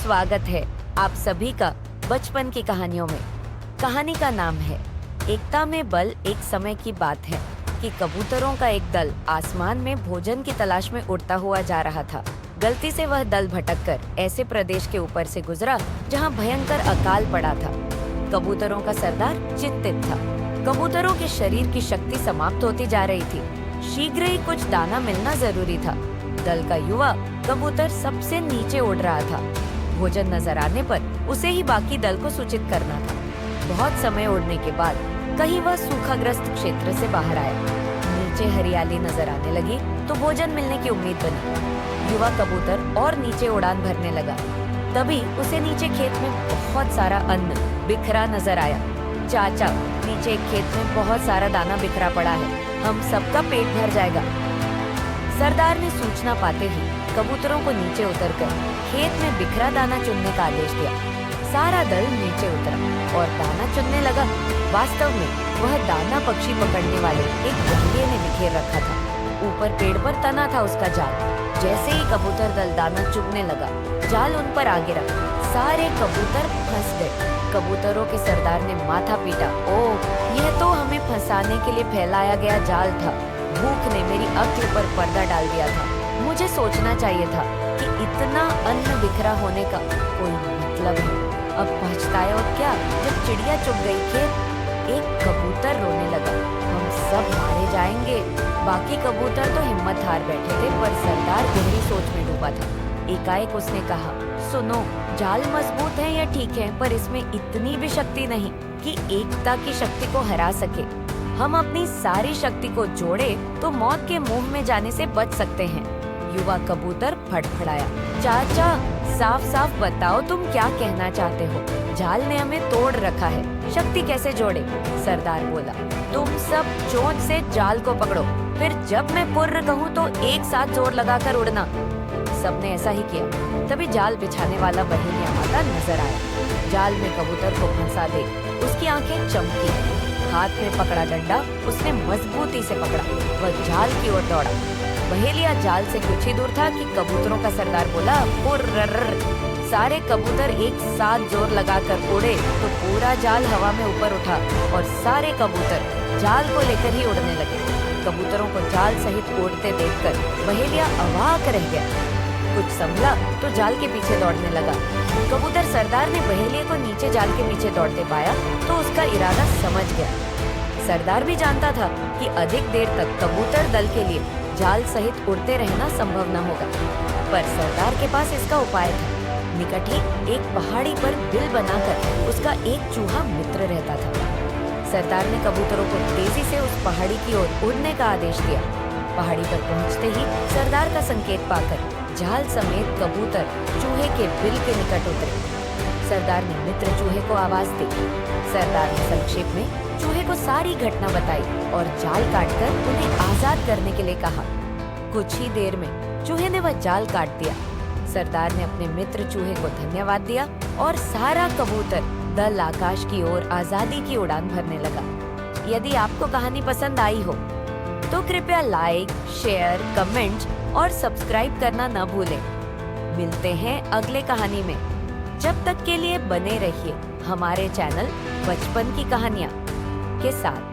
स्वागत है आप सभी का बचपन की कहानियों में। कहानी का नाम है एकता में बल। एक समय की बात है कि कबूतरों का एक दल आसमान में भोजन की तलाश में उड़ता हुआ जा रहा था। गलती से वह दल भटककर ऐसे प्रदेश के ऊपर से गुजरा जहां भयंकर अकाल पड़ा था। कबूतरों का सरदार चिंतित था। कबूतरों के शरीर की शक्ति समाप्त होती जा रही थी। शीघ्र ही कुछ दाना मिलना जरूरी था। दल का युवा कबूतर सबसे नीचे उड़ रहा था। भोजन नजर आने पर उसे ही बाकी दल को सूचित करना था। बहुत समय उड़ने के बाद कहीं वह सूखाग्रस्त क्षेत्र से बाहर आया। नीचे हरियाली नजर आने लगी तो भोजन मिलने की उम्मीद बनी। युवा कबूतर और नीचे उड़ान भरने लगा। तभी उसे नीचे खेत में बहुत सारा अन्न बिखरा नजर आया। चाचा, नीचे एक खेत में बहुत सारा दाना बिखरा पड़ा है, हम सबका पेट भर जाएगा। सरदार ने सूचना पाते ही कबूतरों को नीचे उतरकर खेत में बिखरा दाना चुनने का आदेश दिया। सारा दल नीचे उतरा और दाना चुनने लगा। वास्तव में वह दाना पक्षी पकड़ने वाले एक बंदे ने बिखेर रखा था। ऊपर पेड़ पर तना था उसका जाल। जैसे ही कबूतर दल दाना चुगने लगा, जाल उन पर आ गिरा। सारे कबूतर फंस गए। कबूतरों के सरदार ने माथा पीटा। ओह, यह तो हमें फंसाने के लिए फैलाया गया जाल था। भूख ने मेरी अक्ल पर पर्दा डाल दिया था। मुझे सोचना चाहिए था कि इतना अन्न बिखरा होने का कोई मतलब है। अब पछताया और क्या, जब चिड़िया चुग गई खेत। एक कबूतर रोने लगा, हम सब मारे जाएंगे। बाकी कबूतर तो हिम्मत हार बैठे थे, पर सरदार गहरी सोच में डूबा था। एकाएक उसने कहा, सुनो, जाल मजबूत है या ठीक है, पर इसमें इतनी भी शक्ति नहीं कि एकता की शक्ति को हरा सके। हम अपनी सारी शक्ति को जोड़े तो मौत के मुंह में जाने से बच सकते हैं। युवा कबूतर फड़फड़ाया। चाचा, साफ साफ बताओ तुम क्या कहना चाहते हो। जाल ने हमें तोड़ रखा है, शक्ति कैसे जोड़े? सरदार बोला, तुम सब चोंच से जाल को पकड़ो, फिर जब मैं पुर्र कहूँ तो एक साथ जोर लगाकर उड़ना। सबने ऐसा ही किया। तभी जाल बिछाने वाला बहेलिया माता नजर आया। जाल में कबूतर को फंसा दे उसकी आंखें चमकी। हाथ में पकड़ा डंडा उसने मजबूती से पकड़ा। वह जाल की ओर दौड़ा। बहेलिया जाल से कुछ ही दूर था कि कबूतरों का सरदार बोला, पुर्र। सारे कबूतर एक साथ जोर लगाकर उड़े तो पूरा जाल हवा में ऊपर उठा और सारे कबूतर जाल को लेकर ही उड़ने लगे। कबूतरों को जाल सहित उड़ते देखकर बहेलिया अवाक रह गया। कुछ संभला तो जाल के पीछे दौड़ने लगा। कबूतर सरदार ने बहेलिया को नीचे जाल के पीछे दौड़ते पाया तो उसका इरादा समझ गया। सरदार भी जानता था कि अधिक देर तक कबूतर दल के लिए जाल सहित उड़ते रहना संभव न होगा, पर सरदार के पास इसका उपाय था। निकट ही एक पहाड़ी पर बिल बनाकर उसका एक चूहा मित्र रहता था। सरदार ने कबूतरों को तेजी से उस पहाड़ी की ओर उड़ने का आदेश दिया। पहाड़ी पर पहुंचते ही सरदार का संकेत पाकर जाल समेत कबूतर चूहे के बिल के निकट उतरे। सरदार ने मित्र चूहे को आवाज दी। सरदार ने संक्षेप में चूहे को सारी घटना बताई और जाल काटकर उन्हें आजाद करने के लिए कहा। कुछ ही देर में चूहे ने वह जाल काट दिया। सरदार ने अपने मित्र चूहे को धन्यवाद दिया और सारा कबूतर दल आकाश की ओर आजादी की उड़ान भरने लगा। यदि आपको कहानी पसंद आई हो तो कृपया लाइक, शेयर, कमेंट और सब्सक्राइब करना न भूलें। मिलते हैं अगले कहानी में। जब तक के लिए बने रहिए हमारे चैनल बचपन की कहानियाँ के साथ।